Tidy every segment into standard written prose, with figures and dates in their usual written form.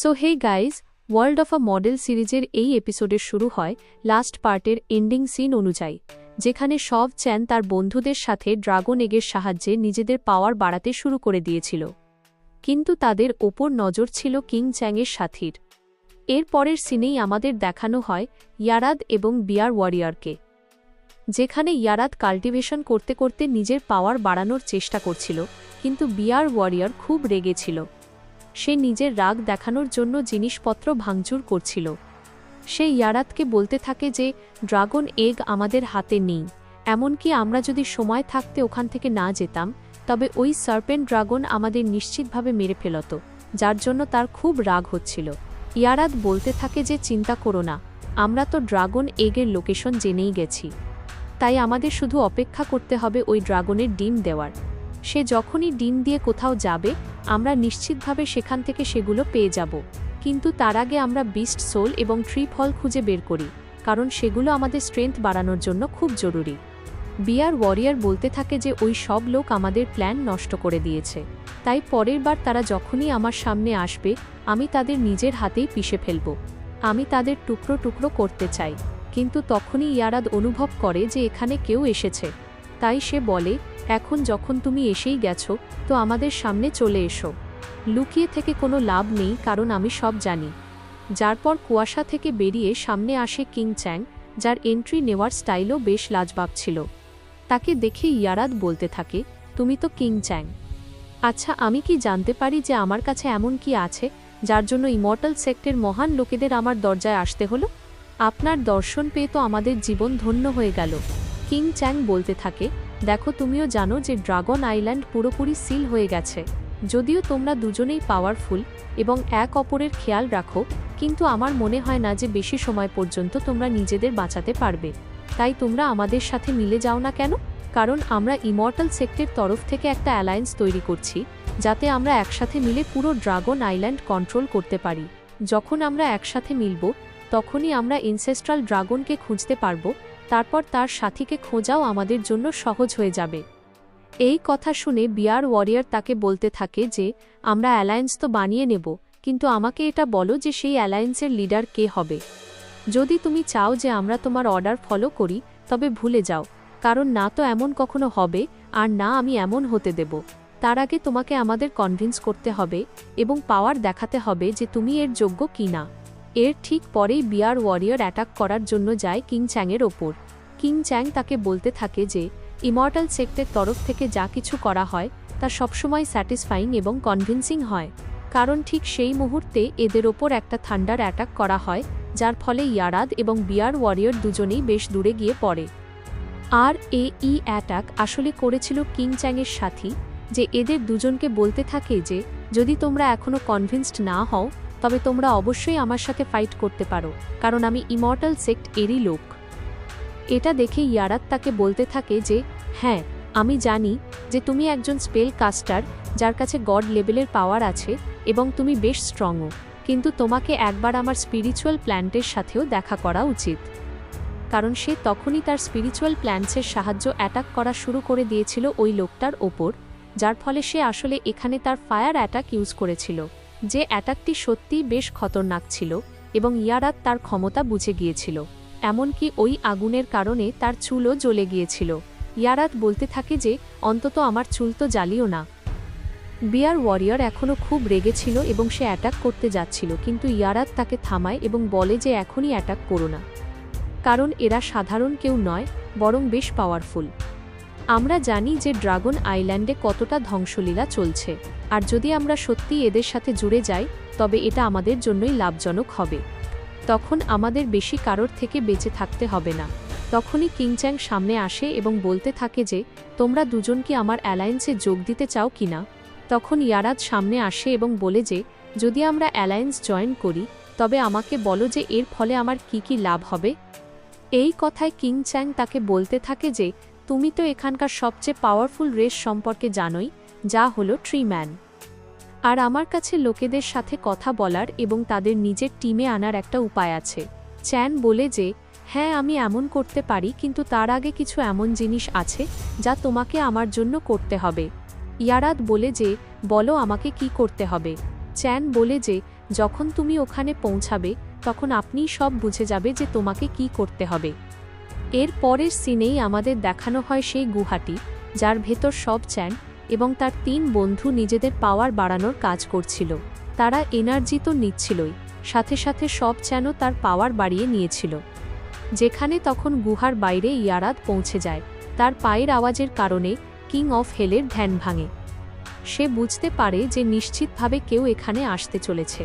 So hey guys, world of a model সিরিজের এই এপিসোডের শুরু হয় লাস্ট পার্টের এন্ডিং সিন অনুযায়ী, যেখানে সব চ্যান তার বন্ধুদের সাথে ড্রাগন এগের সাহায্যে নিজেদের পাওয়ার বাড়াতে শুরু করে দিয়েছিল। কিন্তু তাদের ওপর নজর ছিল কিং চ্যাংয়ের সাথীর। এর পরের সিনেই আমাদের দেখানো হয় ইয়ারাদ এবং বিয়ার ওয়ারিয়রকে, যেখানে ইয়ারাদ কাল্টিভেশন করতে করতে নিজের পাওয়ার বাড়ানোর চেষ্টা করছিল, কিন্তু বিয়ার ওয়ারিয়র খুব রেগেছিল। সে নিজের রাগ দেখানোর জন্য জিনিসপত্র ভাঙচুর করছিল। সে ইয়ারাদকে বলতে থাকে যে ড্রাগন এগ আমাদের হাতে নেই, এমনকি আমরা যদি সময় থাকতে ওখান থেকে না যেতাম তবে ওই সার্পেন্ট ড্রাগন আমাদের নিশ্চিতভাবে মেরে ফেলত, যার জন্য তার খুব রাগ হচ্ছিল। ইয়ারাদ বলতে থাকে যে চিন্তা করো না, আমরা তো ড্রাগন এগের লোকেশন জেনেই গেছি, তাই আমাদের শুধু অপেক্ষা করতে হবে ওই ড্রাগনের ডিম দেওয়ার। সে যখনই ডিম দিয়ে কোথাও যাবে আমরা নিশ্চিতভাবে সেখান থেকে সেগুলো পেয়ে যাব, কিন্তু তার আগে আমরা বিস্ট সোল এবং ট্রি ফল খুঁজে বের করি, কারণ সেগুলো আমাদের স্ট্রেংথ বাড়ানোর জন্য খুব জরুরি। বিয়ার ওয়ারিয়র বলতে থাকে যে ওই সব লোক আমাদের প্ল্যান নষ্ট করে দিয়েছে, তাই পরের বার তারা যখনই আমার সামনে আসবে আমি তাদের নিজের হাতেই পিষে ফেলব। আমি তাদের টুকরো টুকরো করতে চাই। কিন্তু তখনই ইয়ারাদ অনুভব করে যে এখানে কেউ এসেছে, তাই সে বলে এখন যখন তুমি এসেই গেছো তো আমাদের সামনে চলে এসো। লুকিয়ে থেকে কোনো লাভ নেই, কারণ আমি সব জানি। যার পর কুয়াশা থেকে বেরিয়ে সামনে আসে কিং চ্যাং, যার এন্ট্রি নেওয়ার স্টাইলও বেশ লাজবাব ছিল। তাকে দেখে ইয়ারাদ বলতে থাকে, তুমি তো কিং চ্যাং। আচ্ছা, আমি কি জানতে পারি যে আমার কাছে এমন কি আছে যার জন্য ইমর্টাল সেক্টের মহান লোকেদের আমার দরজায় আসতে হলো? আপনার দর্শন পেয়ে তো আমাদের জীবন ধন্য হয়ে গেল। কিং চ্যাং বলতে থাকে, দেখো তুমিও জানো যে ড্রাগন আইল্যান্ড পুরোপুরি সিল হয়ে গেছে। যদিও তোমরা দুজনেই পাওয়ারফুল এবং এক অপরের খেয়াল রাখো, কিন্তু আমার মনে হয় না যে বেশি সময় পর্যন্ত তোমরা নিজেদের বাঁচাতে পারবে। তাই তোমরা আমাদের সাথে মিলে যাও না কেন? কারণ আমরা ইমর্টাল সেক্টের তরফ থেকে একটা অ্যালায়েন্স তৈরি করছি, যাতে আমরা একসাথে মিলে পুরো ড্রাগন আইল্যান্ড কন্ট্রোল করতে পারি। যখন আমরা একসাথে মিলব তখনই আমরা এনসেস্ট্রাল ড্রাগনকে খুঁজতে পারব, তারপর তার সাথীকে খোঁজাও আমাদের জন্য সহজ হয়ে যাবে। এই কথা শুনে বিয়ার ওয়ারিয়র তাকে বলতে থাকে যে আমরা অ্যালায়েন্স তো বানিয়ে নেব, কিন্তু আমাকে এটা বলো যে সেই অ্যালায়েন্সের লিডার কে হবে। যদি তুমি চাও যে আমরা তোমার অর্ডার ফলো করি তবে ভুলে যাও, কারণ না তো এমন কখনো হবে আর না আমি এমন হতে দেব। তার আগে তোমাকে আমাদের কনভিন্স করতে হবে এবং পাওয়ার দেখাতে হবে যে তুমি এর যোগ্য কি না। এর ঠিক পরেই বিয়ার ওয়ারিয়র অ্যাটাক করার জন্য যায় কিং চ্যাংয়ের ওপর। কিং চ্যাং তাকে বলতে থাকে যে ইমর্টাল সেক্টের তরফ থেকে যা কিছু করা হয় তা সবসময় স্যাটিসফাইং এবং কনভিন্সিং হয়, কারণ ঠিক সেই মুহূর্তে এদের ওপর একটা থান্ডার অ্যাটাক করা হয়, যার ফলে ইয়ারাদ এবং বিয়ার ওয়ারিয়র দুজনেই বেশ দূরে গিয়ে পড়ে। আর এই অ্যাটাক আসলে করেছিল কিং চ্যাংয়ের সাথী, যে এদের দুজনকে বলতে থাকে যে যদি তোমরা এখনও কনভিন্সড না হও তবে তোমরা অবশ্যই আমার সাথে ফাইট করতে পারো, কারণ আমি ইমর্টাল সেক্ট এরই লোক। এটা দেখে ইয়ারাদ তাকে বলতে থাকে যে হ্যাঁ, আমি জানি যে তুমি একজন স্পেল কাস্টার যার কাছে গড লেভেলের পাওয়ার আছে এবং তুমি বেশ স্ট্রংও, কিন্তু তোমাকে একবার আমার স্পিরিচুয়াল প্ল্যান্টের সাথেও দেখা করা উচিত। কারণ সে তখনই তার স্পিরিচুয়াল প্ল্যান্টসের সাহায্য অ্যাটাক করা শুরু করে দিয়েছিল ওই লোকটার ওপর, যার ফলে সে আসলে এখানে তার ফায়ার অ্যাটাক ইউজ করেছিল, যে অ্যাটাকটি সত্যিই বেশ খতরনাক ছিল এবং ইয়ারাদ তার ক্ষমতা বুঝে গিয়েছিল। এমনকি ওই আগুনের কারণে তার চুলও জ্বলে গিয়েছিল। ইয়ারাদ বলতে থাকে যে অন্তত আমার চুল তো জ্বালিও না। বিয়ার ওয়ারিয়র এখনও খুব রেগেছিল এবং সে অ্যাটাক করতে যাচ্ছিল, কিন্তু ইয়ারাদ তাকে থামায় এবং বলে যে এখনই অ্যাটাক করো না, কারণ এরা সাধারণ কেউ নয়, বরং বেশ পাওয়ারফুল। আমরা জানি যে ড্রাগন আইল্যান্ডে কতটা ধ্বংসলীলা চলছে, আর যদি আমরা সত্যি এদের সাথে জুড়ে যাই তবে এটা আমাদের জন্যই লাভজনক হবে। তখন আমাদের বেশি কারোর থেকে বেঁচে থাকতে হবে না। তখনই কিং চ্যাং সামনে আসে এবং বলতে থাকে যে তোমরা দুজন কি আমার অ্যালায়েন্সে যোগ দিতে চাও কিনা। তখন ইয়ারাদ সামনে আসে এবং বলে যে যদি আমরা অ্যালায়েন্স জয়েন করি তবে আমাকে বলো যে এর ফলে আমার কি কি লাভ হবে। এই কথায় কিং চ্যাং তাকে বলতে থাকে যে তুমি তো এখানকার সবচেয়ে পাওয়ারফুল রেস সম্পর্কে জানোই, যা হলো ট্রি ম্যান। আর আমার কাছে লোকেদের সাথে কথা বলার এবং তাদের নিজের টিমে আনার একটা উপায় আছে। চ্যান বলে যে হ্যাঁ, আমি এমন করতে পারি, কিন্তু তার আগে কিছু এমন জিনিস আছে যা তোমাকে আমার জন্য করতে হবে। ইয়ারাদ বলে যে বলো আমাকে কি করতে হবে। চ্যান বলে যে যখন তুমি ওখানে পৌঁছাবে তখন আপনিই সব বুঝে যাবে যে তোমাকে কি করতে হবে। এর পরের সিনেই আমাদের দেখানো হয় সেই গুহাটি, যার ভেতর সব চ্যান এবং তার 3 বন্ধু নিজেদের পাওয়ার বাড়ানোর কাজ করছিল। তারা এনার্জি তো নিচ্ছিলই, সাথে সাথে সব চ্যানও তার পাওয়ার বাড়িয়ে নিয়েছিল। যেখানে তখন গুহার বাইরে ইয়ারাদ পৌঁছে যায়। তার পায়ের আওয়াজের কারণে কিং অফ হেলের ধ্যান ভাঙে। সে বুঝতে পারে যে নিশ্চিতভাবে কেউ এখানে আসতে চলেছে,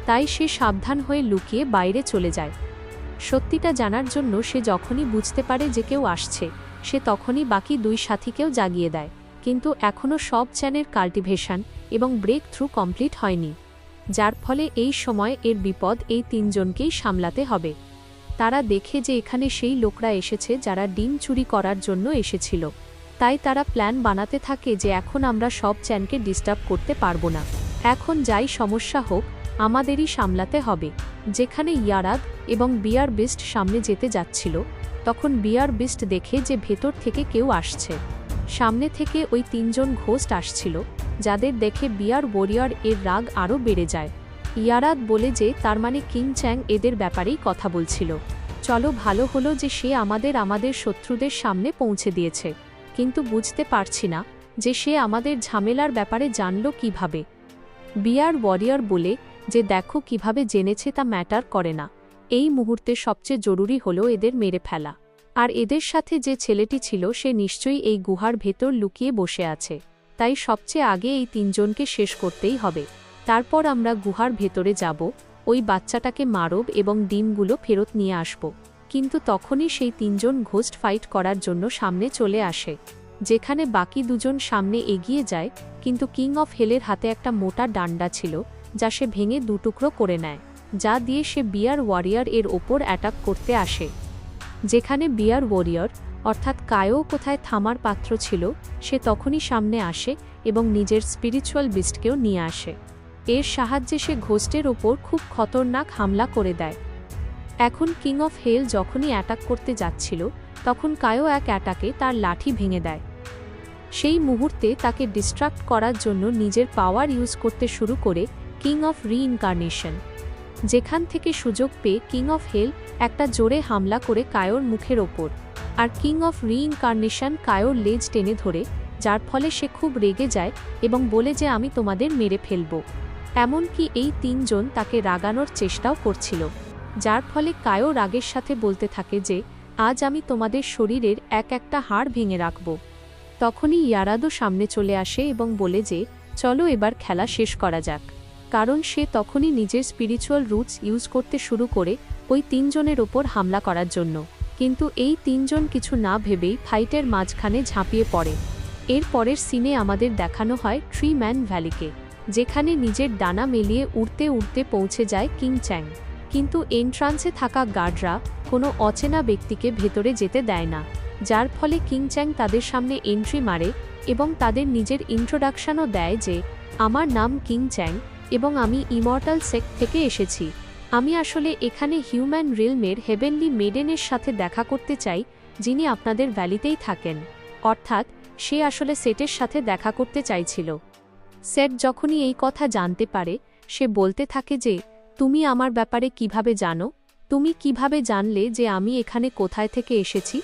তাই সে সাবধান হয়ে লুকিয়ে বাইরে চলে যায়। সত্যিটা জানার জন্য সে যখনই বুঝতে পারে যে কেউ আসছে, সে তখনই বাকি 2 সাথীকেও জাগিয়ে দেয়। কিন্তু এখনও সব চ্যানের কাল্টিভেশন এবং ব্রেক থ্রু কমপ্লিট হয়নি, যার ফলে এই সময় এর বিপদ এই 3 জনকেই সামলাতে হবে। তারা দেখে যে এখানে সেই লোকরা এসেছে যারা ডিম চুরি করার জন্য এসেছিল, তাই তারা প্ল্যান বানাতে থাকে যে এখন আমরা সব চ্যানকে ডিস্টার্ব করতে পারবো না, এখন যাই সমস্যা হোক আমাদেরই সামলাতে হবে। যেখানে ইয়ারাদ এবং বিয়ার বিস্ট সামনে যেতে যাচ্ছিল, তখন বিয়ার বিস্ট দেখে যে ভেতর থেকে কেউ আসছে। সামনে থেকে ওই 3 জন ঘোস্ট আসছিল, যাদের দেখে বিয়ার ওয়ারিয়র এর রাগ আরও বেড়ে যায়। ইয়ারাদ বলে যে তার মানে কিং চ্যাং এদের ব্যাপারেই কথা বলছিল। চলো, ভালো হলো যে সে আমাদের শত্রুদের সামনে পৌঁছে দিয়েছে, কিন্তু বুঝতে পারছি না যে সে আমাদের ঝামেলার ব্যাপারে জানল কিভাবে। বিয়ার ওয়ারিয়র বলে যে দেখো কিভাবে জেনেছে তা ম্যাটার করে না, এই মুহূর্তে সবচেয়ে জরুরি হলো এদের মেরে ফেলা। আর এদের সাথে যে ছেলেটি ছিল সে নিশ্চয়ই এই গুহার ভেতর লুকিয়ে বসে আছে, তাই সবচেয়ে আগে এই 3 জনকে শেষ করতেই হবে। তারপর আমরা গুহার ভেতরে যাব, ওই বাচ্চাটাকে মারব এবং ডিমগুলো ফেরত নিয়ে আসব। কিন্তু তখনই সেই 3 জন ঘোস্ট ফাইট করার জন্য সামনে চলে আসে। যেখানে বাকি 2 জন সামনে এগিয়ে যায়, কিন্তু কিং অফ হেলের হাতে একটা মোটা ডান্ডা ছিল, যা সে ভেঙে 2 টুকরো করে নেয়, যা দিয়ে সে বিয়ার ওয়ারিয়র এর ওপর অ্যাটাক করতে আসে। যেখানে বিয়ার ওয়ারিয়র অর্থাৎ কায়ো কোথায় থামার পাত্র ছিল, সে তখনই সামনে আসে এবং নিজের স্পিরিচুয়াল বিস্টকেও নিয়ে আসে। এর সাহায্যে সে ঘোস্টের ওপর খুব খতরনাক হামলা করে দেয়। এখন কিং অফ হেল যখনই অ্যাটাক করতে যাচ্ছিল, তখন কায়ো এক অ্যাটাকে তার লাঠি ভেঙে দেয়। সেই মুহূর্তে তাকে ডিস্ট্রাক্ট করার জন্য নিজের পাওয়ার ইউজ করতে শুরু করে কিং অফ রিইনকার্নেশন। যেখান থেকে সুযোগ পেয়ে কিং অফ হেল একটা জোরে হামলা করে কায়োর মুখের ওপর, আর কিং অফ রিইনকার্নেশন কায়োর লেজ টেনে ধরে, যার ফলে সে খুব রেগে যায় এবং বলে যে আমি তোমাদের মেরে ফেলব। এমনকি এই 3 জন তাকে রাগানোর চেষ্টাও করছিল, যার ফলে কায়ো রাগের সাথে বলতে থাকে যে আজ আমি তোমাদের শরীরের একটা হাড় ভেঙে রাখব। তখনই ইয়ারাদও সামনে চলে আসে এবং বলে যে চলো এবার খেলা শেষ করা যাক, কারণ সে তখনই নিজের স্পিরিচুয়াল রুটস ইউজ করতে শুরু করে ওই 3 জনের ওপর হামলা করার জন্য। কিন্তু এই 3 জন কিছু না ভেবেই ফাইটের মাঝখানে ঝাঁপিয়ে পড়ে। এর পরের সিনে আমাদের দেখানো হয় ট্রি ম্যান ভ্যালিকে, যেখানে নিজের ডানা মেলিয়ে উড়তে উড়তে পৌঁছে যায় কিং চ্যাং। কিন্তু এন্ট্রান্সে থাকা গার্ডরা কোনো অচেনা ব্যক্তিকে ভেতরে যেতে দেয় না, যার ফলে কিং চ্যাং তাদের সামনে এন্ট্রি মারে এবং তাদের নিজের ইন্ট্রোডাকশনও দেয় যে আমার নাম কিং চ্যাং এবং আমি ইমর্টাল সেক্ট থেকে এসেছি। আমি আসলে এখানে হিউম্যান রিলমের হেভেনলি মেডেনের সাথে দেখা করতে চাই, যিনি আপনাদের ভ্যালিতেই থাকেন। অর্থাৎ সে আসলে সেটের সাথে দেখা করতে চাইছিল। সেট যখনই এই কথা জানতে পারে, সে বলতে থাকে যে তুমি আমার ব্যাপারে কিভাবে জানো? তুমি কিভাবে জানলে যে আমি এখানে কোথায় থেকে এসেছি?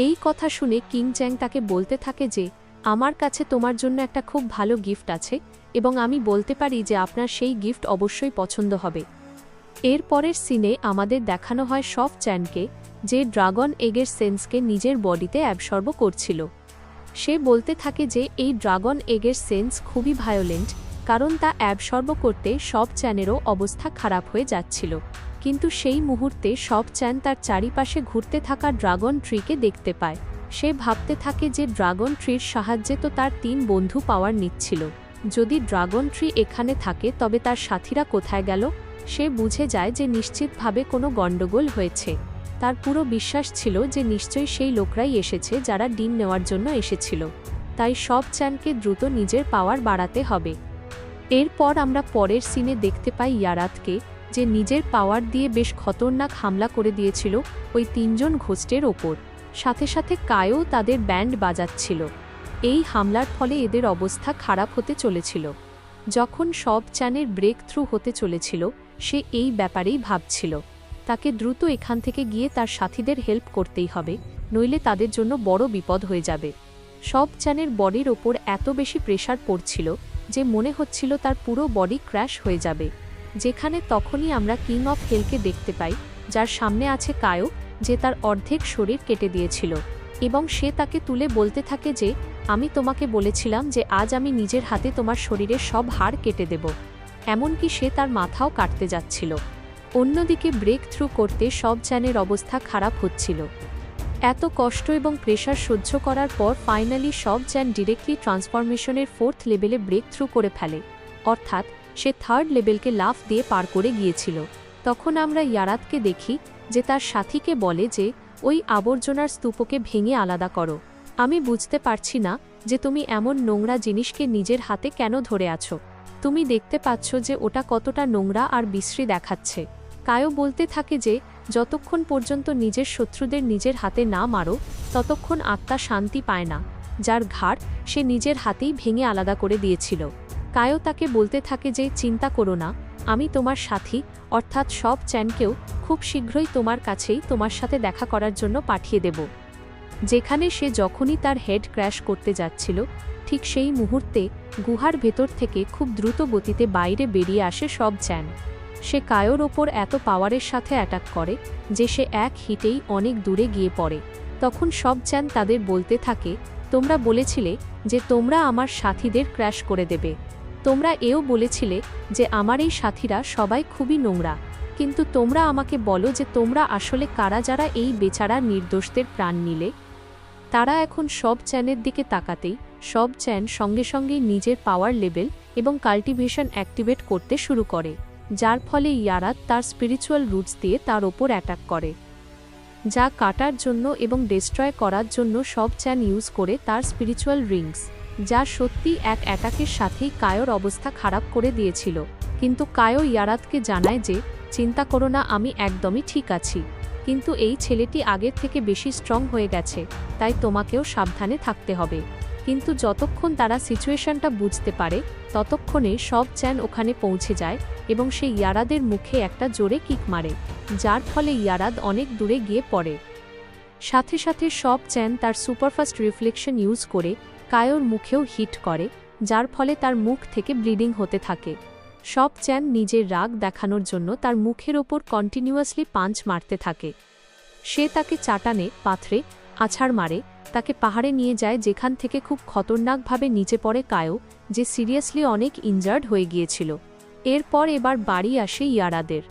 এই কথা শুনে কিং চ্যাং তাকে বলতে থাকে যে আমার কাছে তোমার জন্য একটা খুব ভালো গিফট আছে এবং আমি বলতে পারি যে আপনার সেই গিফট অবশ্যই পছন্দ হবে। এর পরের সিনে আমাদের দেখানো হয় সব চ্যানকে, যে ড্রাগন এগের সেন্সকে নিজের বডিতে অ্যাবসর্ব করছিল। সে বলতে থাকে যে এই ড্রাগন এগের সেন্স খুবই ভায়োলেন্ট, কারণ তা অ্যাবসর্ব করতে সব চ্যানেরও অবস্থা খারাপ হয়ে যাচ্ছিল। কিন্তু সেই মুহূর্তে সব চ্যান তার চারিপাশে ঘুরতে থাকা ড্রাগন ট্রিকে দেখতে পায়। সে ভাবতে থাকে যে ড্রাগন ট্রির সাহায্যে তো তার 3 বন্ধু পাওয়ার নিচ্ছিল, যদি ড্রাগন ট্রি এখানে থাকে তবে তার সাথীরা কোথায় গেল? সে বুঝে যায় যে নিশ্চিতভাবে কোনো গণ্ডগোল হয়েছে। তার পুরো বিশ্বাস ছিল যে নিশ্চয়ই সেই লোকরাই এসেছে যারা ডিম নেওয়ার জন্য এসেছিল, তাই সব চ্যানকে দ্রুত নিজের পাওয়ার বাড়াতে হবে। এরপর আমরা পরের সিনে দেখতে পাই ইয়ারাতকে, যে নিজের পাওয়ার দিয়ে বেশ খতরনাক হামলা করে দিয়েছিল ওই 3 জন ঘোস্টের ওপর। সাথে সাথে কায়ও তাদের ব্যান্ড বাজাচ্ছিল। এই হামলার ফলে এদের অবস্থা খারাপ হতে চলেছিল। যখন সব চ্যানের ব্রেক থ্রু হতে চলেছিল সে এই ব্যাপারেই ভাবছিল। তাকে দ্রুত এখান থেকে গিয়ে তার সাথীদের হেল্প করতেই হবে, নইলে তাদের জন্য বড় বিপদ হয়ে যাবে। সব চ্যানের বডির ওপর এত বেশি প্রেসার পড়ছিল যে মনে হচ্ছিল তার পুরো বডি ক্র্যাশ হয়ে যাবে। যেখানে তখনই আমরা কিং অফ হেলকে দেখতে পাই, যার সামনে আছে কায়ো, যে তার অর্ধেক শরীর কেটে দিয়েছিল, এবং সে তাকে তুলে বলতে থাকে যে আমি তোমাকে বলেছিলাম যে আজ আমি নিজের হাতে তোমার শরীরের সব হাড় কেটে দেব। এমনকি সে তার মাথাও কাটতে যাচ্ছিল। অন্যদিকে ব্রেক থ্রু করতে সব চ্যানের অবস্থা খারাপ হচ্ছিল। এত কষ্ট এবং প্রেশার সহ্য করার পর ফাইনালি সব চ্যান ডিরেক্টলি ট্রান্সফরমেশনের 4th লেভেলে ব্রেক থ্রু করে ফেলে, অর্থাৎ সে 3rd লেভেলকে লাফ দিয়ে পার করে গিয়েছিল। তখন আমরা ইয়ারাতকে দেখি যে তার সাথীকে বলে যে ওই আবর্জনার স্তূপকে ভেঙে আলাদা করো। আমি বুঝতে পারছি না যে তুমি এমন নোংরা জিনিসকে নিজের হাতে কেন ধরে আছো। তুমি দেখতে পাচ্ছ যে ওটা কতটা নোংরা আর বিশ্রী দেখাচ্ছে। কায়ো বলতে থাকে যে যতক্ষণ পর্যন্ত নিজের শত্রুদের নিজের হাতে না মারো ততক্ষণ আত্মা শান্তি পায় না, যার ঘাড় সে নিজের হাতেই ভেঙে আলাদা করে দিয়েছিল। কায়ো তাকে বলতে থাকে যে চিন্তা করো না, আমি তোমার সাথী অর্থাৎ সব চ্যানকেও খুব শীঘ্রই তোমার কাছেই তোমার সাথে দেখা করার জন্য পাঠিয়ে দেব। যেখানে সে যখনই তার হেড ক্র্যাশ করতে যাচ্ছিল ঠিক সেই মুহূর্তে গুহার ভেতর থেকে খুব দ্রুত গতিতে বাইরে বেরিয়ে আসে সব চ্যান। সে কায়োর ওপর এত পাওয়ারের সাথে অ্যাটাক করে যে সে এক হিটেই অনেক দূরে গিয়ে পড়ে। তখন সব চ্যান তাদের বলতে থাকে, তোমরা বলেছিলে যে তোমরা আমার সাথীদের ক্র্যাশ করে দেবে। তোমরা এও বলেছিলে যে আমার এই সাথীরা সবাই খুবই নোংরা, কিন্তু তোমরা আমাকে বলো যে তোমরা আসলে কারা যারা এই বেচারা নির্দোষদের প্রাণ নিলে। তারা এখন সব চ্যানের দিকে তাকাতেই সব চ্যান সঙ্গে সঙ্গেই নিজের পাওয়ার লেভেল এবং কাল্টিভেশন অ্যাক্টিভেট করতে শুরু করে, যার ফলে ইয়ারাত তার স্পিরিচুয়াল রুটস দিয়ে তার ওপর অ্যাটাক করে, যা কাটার জন্য এবং ডিস্ট্রয় করার জন্য সব চ্যান ইউজ করে তার স্পিরিচুয়াল রিংস, যা সত্যি এক অ্যাটাকের সাথেই কায়োর অবস্থা খারাপ করে দিয়েছিল। কিন্তু কায়ো ইয়ারাতকে জানায় যে চিন্তা করো না, আমি একদমই ঠিক আছি, কিন্তু এই ছেলেটি আগের থেকে বেশি স্ট্রং হয়ে গেছে, তাই তোমাকেও সাবধানে থাকতে হবে। কিন্তু যতক্ষণ তারা সিচুয়েশনটা বুঝতে পারে ততক্ষণে সব চ্যান ওখানে পৌঁছে যায় এবং সে ইয়ারাদের মুখে একটা জোরে কিক মারে, যার ফলে ইয়ারাদ অনেক দূরে গিয়ে পড়ে। সাথে সাথে সব চ্যান তার সুপারফাস্ট রিফ্লেকশন ইউজ করে কায়োর মুখেও হিট করে, যার ফলে তার মুখ থেকে ব্লিডিং হতে থাকে। সব চ্যান নিজের রাগ দেখানোর জন্য তার মুখের ওপর কন্টিনিউয়াসলি পাঞ্চ মারতে থাকে। সে তাকে চাটানে পাথরে আছাড় মারে, তাকে পাহাড়ে নিয়ে যায়, যেখান থেকে খুব খতরনাকভাবে নিচে পড়ে কায়ো, যে সিরিয়াসলি অনেক ইনজার্ড হয়ে গিয়েছিল। এরপর এবার বাড়ি আসে ইয়ারাদের।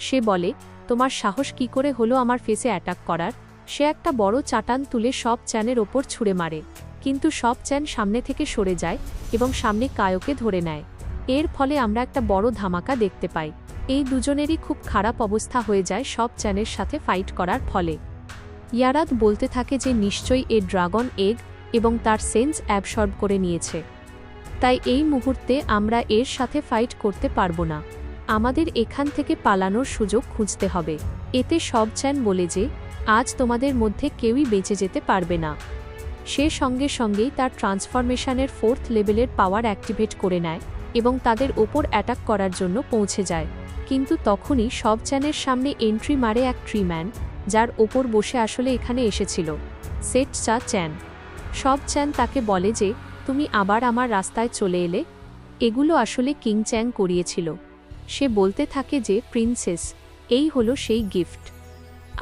সে বলে, তোমার সাহস কি করে হলো আমার ফেসে অ্যাটাক করার? সে একটা বড় চাটান তুলে সব চ্যানের ওপর ছুঁড়ে মারে, কিন্তু সব চ্যান সামনে থেকে সরে যায় এবং সামনে কায়োকে ধরে নেয়। এর ফলে আমরা একটা বড় ধামাকা দেখতে পাই। এই দুজনেরই খুব খারাপ অবস্থা হয়ে যায় সব চ্যানের সাথে ফাইট করার ফলে। ইয়ারাদ বলতে থাকে যে নিশ্চয়ই এ ড্রাগন এগ এবং তার সেন্স অ্যাবসর্ব করে নিয়েছে, তাই এই মুহূর্তে আমরা এর সাথে ফাইট করতে পারবো না, আমাদের এখান থেকে পালানোর সুযোগ খুঁজতে হবে। এতে সব চ্যান বলে যে আজ তোমাদের মধ্যে কেউই বেঁচে যেতে পারবে না। সে সঙ্গে সঙ্গেই তার ট্রান্সফরমেশনের 4th লেভেলের পাওয়ার অ্যাক্টিভেট করে নেয় এবং তাদের ওপর অ্যাটাক করার জন্য পৌঁছে যায়। কিন্তু তখনই সব চ্যানের সামনে এন্ট্রি মারে এক ট্রিম্যান, যার ওপর বসে আসলে এখানে এসেছিল সেট চা চ্যান। সব চ্যান তাকে বলে যে তুমি আবার আমার রাস্তায় চলে এলে, এগুলো আসলে কিং চ্যাং করিয়েছিল। সে বলতে থাকে যে প্রিন্সেস, এই হলো সেই গিফট।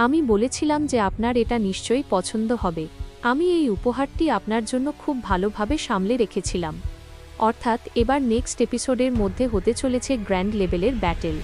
আমি বলেছিলাম যে আপনার এটা নিশ্চয়ই পছন্দ হবে। আমি এই উপহারটি আপনার জন্য খুব ভালোভাবে সামলে রেখেছিলাম। অর্থাৎ এবার নেক্সট এপিসোডের মধ্যে হতে চলেছে গ্র্যান্ড লেভেলের ব্যাটেল।